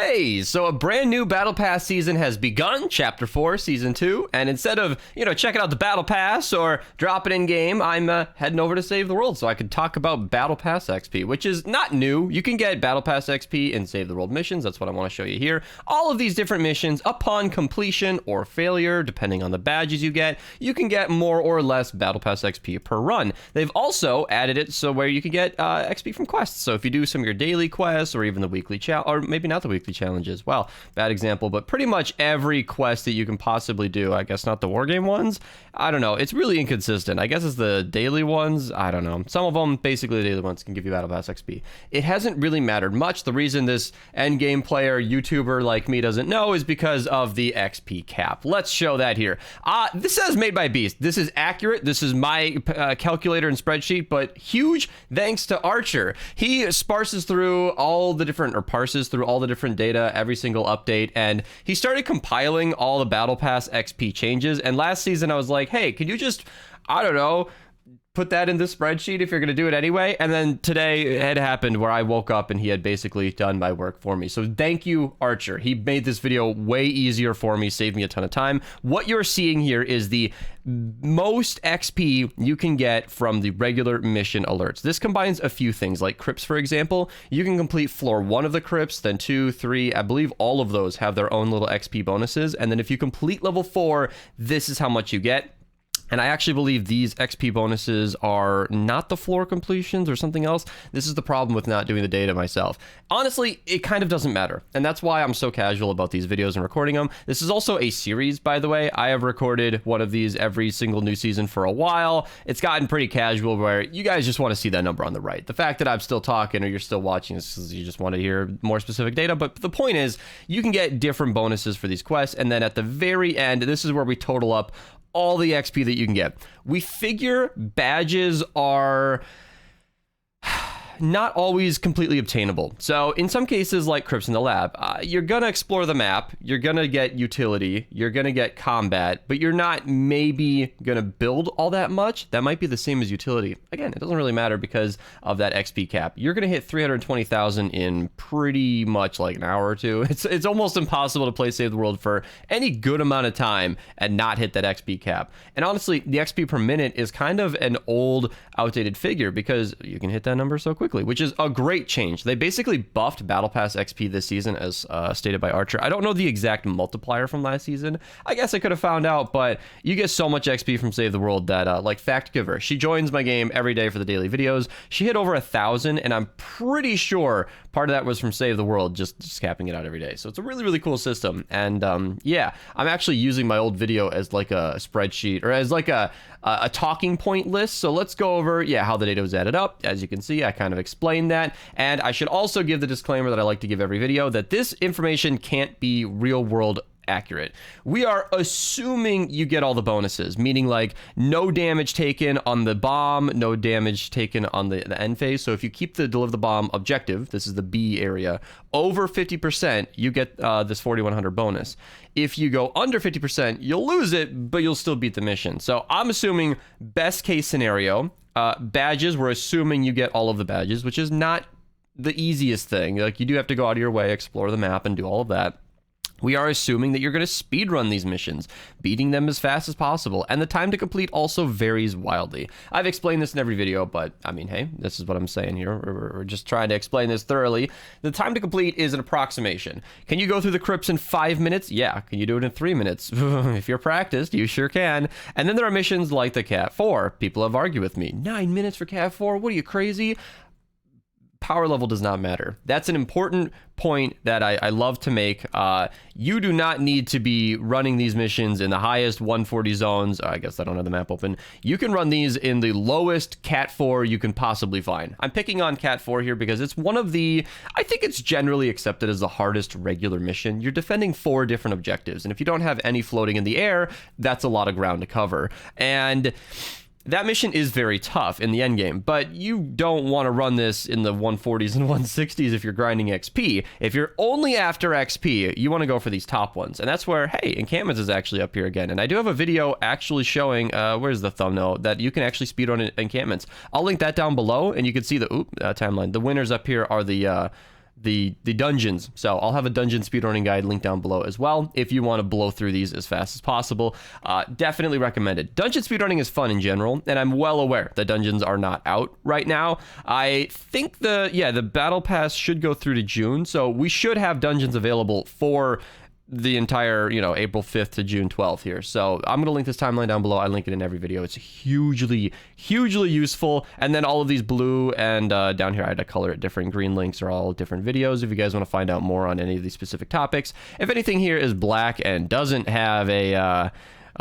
Hey, so a brand new Battle Pass season has begun, Chapter 4, Season 2, and instead of, checking out the Battle Pass or dropping in game, I'm heading over to Save the World so I can talk about Battle Pass XP, which is not new. You can get Battle Pass XP in Save the World missions. That's what I want to show you here. All of these different missions, upon completion or failure, depending on the badges you can get more or less Battle Pass XP per run. They've also added it so where you can get XP from quests. So if you do some of your daily quests or even the weekly challenge, or maybe not the weekly challenges, well, bad example, but pretty much every quest that you can possibly do, I guess not the wargame ones, I don't know, it's really inconsistent. I guess it's the daily ones, I don't know. Some of them, basically the daily ones, can give you Battle Pass XP. It hasn't really mattered much. The reason this endgame player YouTuber like me doesn't know is because of the XP cap. Let's show that here. This says made by Beast. This is accurate. This is my calculator and spreadsheet, but huge thanks to Archer. He parses through all the different data, every single update, and he started compiling all the Battle Pass XP changes. And last season I was like, hey, could you just, I don't know, put that in the spreadsheet if you're going to do it anyway? And then today it had happened where I woke up and he had basically done my work for me. So thank you, Archer. He made this video way easier for me, saved me a ton of time. What you're seeing here is the most XP you can get from the regular mission alerts. This combines a few things, like crypts, for example. You can complete floor 1 of the crypts, then 2, 3, I believe all of those have their own little XP bonuses. And then if you complete level 4, this is how much you get. And I actually believe these XP bonuses are not the floor completions or something else. This is the problem with not doing the data myself. Honestly, it kind of doesn't matter. And that's why I'm so casual about these videos and recording them. This is also a series, by the way. I have recorded one of these every single new season for a while. It's gotten pretty casual where you guys just want to see that number on the right. The fact that I'm still talking or you're still watching is because you just want to hear more specific data. But the point is, you can get different bonuses for these quests. And then at the very end, this is where we total up all the XP that you can get. We figure badges are not always completely obtainable. So in some cases, like Crypts in the Lab, you're gonna explore the map, you're gonna get utility, you're gonna get combat, but you're not maybe gonna build all that much. That might be the same as utility. Again, it doesn't really matter because of that XP cap. You're gonna hit 320,000 in pretty much like an hour or two. It's almost impossible to play Save the World for any good amount of time and not hit that XP cap. And honestly, the XP per minute is kind of an old, outdated figure because you can hit that number so quickly, which is a great change. They basically buffed Battle Pass XP this season, as stated by Archer. I don't know the exact multiplier from last season. I guess I could have found out, but you get so much XP from Save the World that, like Fact Giver, she joins my game every day for the daily videos. She hit over 1,000, and I'm pretty sure part of that was from Save the World, just capping it out every day. So it's a really, really cool system. And yeah, I'm actually using my old video as like a spreadsheet or as like a talking point list. So let's go over, how the data was added up. As you can see, I kind of explained that. And I should also give the disclaimer that I like to give every video, that this information can't be real world accurate. We are assuming you get all the bonuses, meaning like no damage taken on the bomb, no damage taken on the end phase. So if you keep the deliver the bomb objective, this is the B area, over 50%, you get this 4,100 bonus. If you go under 50%, you'll lose it, but you'll still beat the mission. So I'm assuming best case scenario, badges, we're assuming you get all of the badges, which is not the easiest thing. Like, you do have to go out of your way, explore the map, and do all of that. We are assuming that you're going to speedrun these missions, beating them as fast as possible, and the time to complete also varies wildly. I've explained this in every video, but I mean, hey, this is what I'm saying here. We're just trying to explain this thoroughly. The time to complete is an approximation. Can you go through the crypts in 5 minutes? Yeah. Can you do it in 3 minutes? If you're practiced, you sure can. And then there are missions like the Cat 4. People have argued with me. 9 minutes for Cat 4? What are you, crazy? Power level does not matter. That's an important point that I love to make. You do not need to be running these missions in the highest 140 zones. I guess I don't have the map open. You can run these in the lowest Cat 4 you can possibly find. I'm picking on Cat 4 here because it's one of the, I think it's generally accepted as the hardest regular mission. You're defending 4 different objectives, and if you don't have any floating in the air, that's a lot of ground to cover. And that mission is very tough in the end game, but you don't want to run this in the 140s and 160s if you're grinding XP. If you're only after XP, you want to go for these top ones. And that's where, hey, encampments is actually up here again. And I do have a video actually showing, where's the thumbnail, that you can actually speedrun encampments. I'll link that down below, and you can see the timeline. The winners up here are the the dungeons. So I'll have a dungeon speedrunning guide linked down below as well if you want to blow through these as fast as possible. Definitely recommended. Dungeon speedrunning is fun in general, and I'm well aware that dungeons are not out right now. I think the battle pass should go through to June, so we should have dungeons available for the entire, April 5th to June 12th here. So I'm going to link this timeline down below. I link it in every video. It's hugely, hugely useful. And then all of these blue and down here, I had to color it different. Green links are all different videos if you guys want to find out more on any of these specific topics. If anything here is black and doesn't have a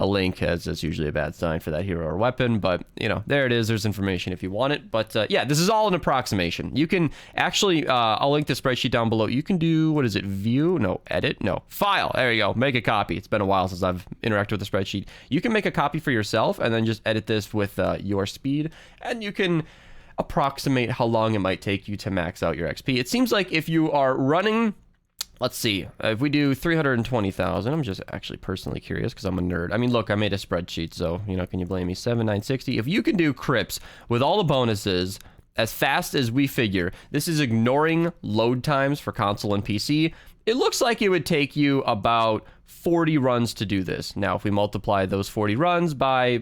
link, as that's usually a bad sign for that hero or weapon, but there it is. There's information if you want it. But yeah, this is all an approximation. You can actually I'll link the spreadsheet down below. You can do, what is it, file, there you go, make a copy. It's been a while since I've interacted with the spreadsheet. You can make a copy for yourself and then just edit this with your speed, and you can approximate how long it might take you to max out your XP. It seems like if you are running, let's see, if we do 320,000, I'm just actually personally curious because I'm a nerd. I mean, look, I made a spreadsheet, so, can you blame me? 7,960. If you can do crypts with all the bonuses as fast as we figure, this is ignoring load times for console and PC, it looks like it would take you about 40 runs to do this. Now, if we multiply those 40 runs by,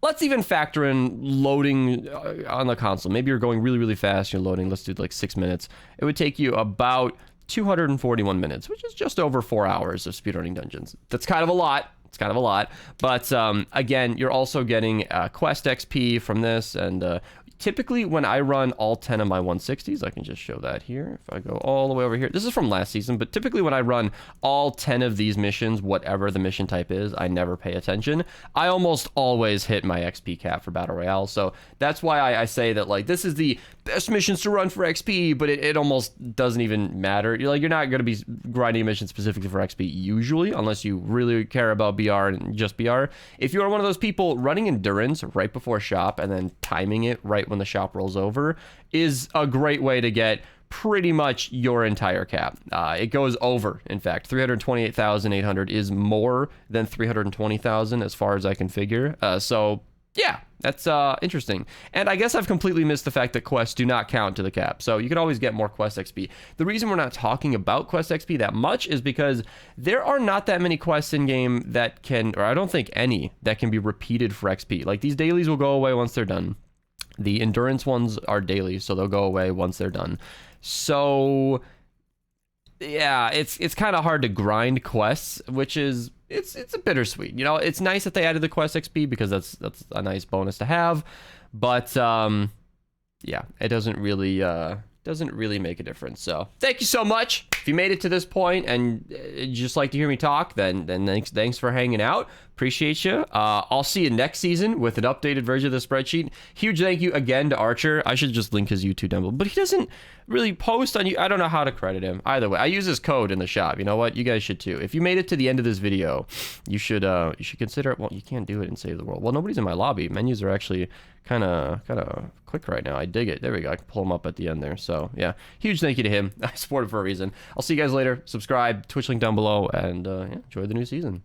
let's even factor in loading on the console. Maybe you're going really, really fast, you're loading, let's do like 6 minutes. It would take you about 241 minutes, which is just over 4 hours of speedrunning dungeons. That's kind of a lot. It's kind of a lot. But again, you're also getting quest XP from this. And typically when I run all 10 of my 160s, I can just show that here. If I go all the way over here, this is from last season, but typically when I run all 10 of these missions, whatever the mission type is, I never pay attention. I almost always hit my XP cap for Battle Royale. So that's why I say that, like, this is the best missions to run for XP, but it almost doesn't even matter. You're not going to be grinding missions specifically for XP usually, unless you really care about BR and just BR. If you are one of those people running endurance right before shop and then timing it right when the shop rolls over is a great way to get pretty much your entire cap. It goes over, in fact. 328,800 is more than 320,000 as far as I can figure. So yeah, that's interesting. And I guess I've completely missed the fact that quests do not count to the cap. So you can always get more quest XP. The reason we're not talking about quest XP that much is because there are not that many quests in game that can, or I don't think any, that can be repeated for XP. Like, these dailies will go away once they're done. The endurance ones are daily, so they'll go away once they're done. So yeah, it's kind of hard to grind quests, which is it's a bittersweet. It's nice that they added the quest XP because that's a nice bonus to have, but yeah, it doesn't really make a difference. So thank you so much. If you made it to this point and just like to hear me talk, then thanks for hanging out. Appreciate you. I'll see you next season with an updated version of the spreadsheet. Huge thank you again to Archer. I should just link his YouTube down below, but he doesn't really post on you. I don't know how to credit him. Either way, I use his code in the shop. You know what? You guys should too. If you made it to the end of this video, you should consider it. Well, you can't do it and save the world. Well, nobody's in my lobby. Menus are actually kind of quick right now. I dig it. There we go. I can pull them up at the end there. So yeah, huge thank you to him. I support him for a reason. I'll see you guys later. Subscribe, Twitch link down below, and yeah, enjoy the new season.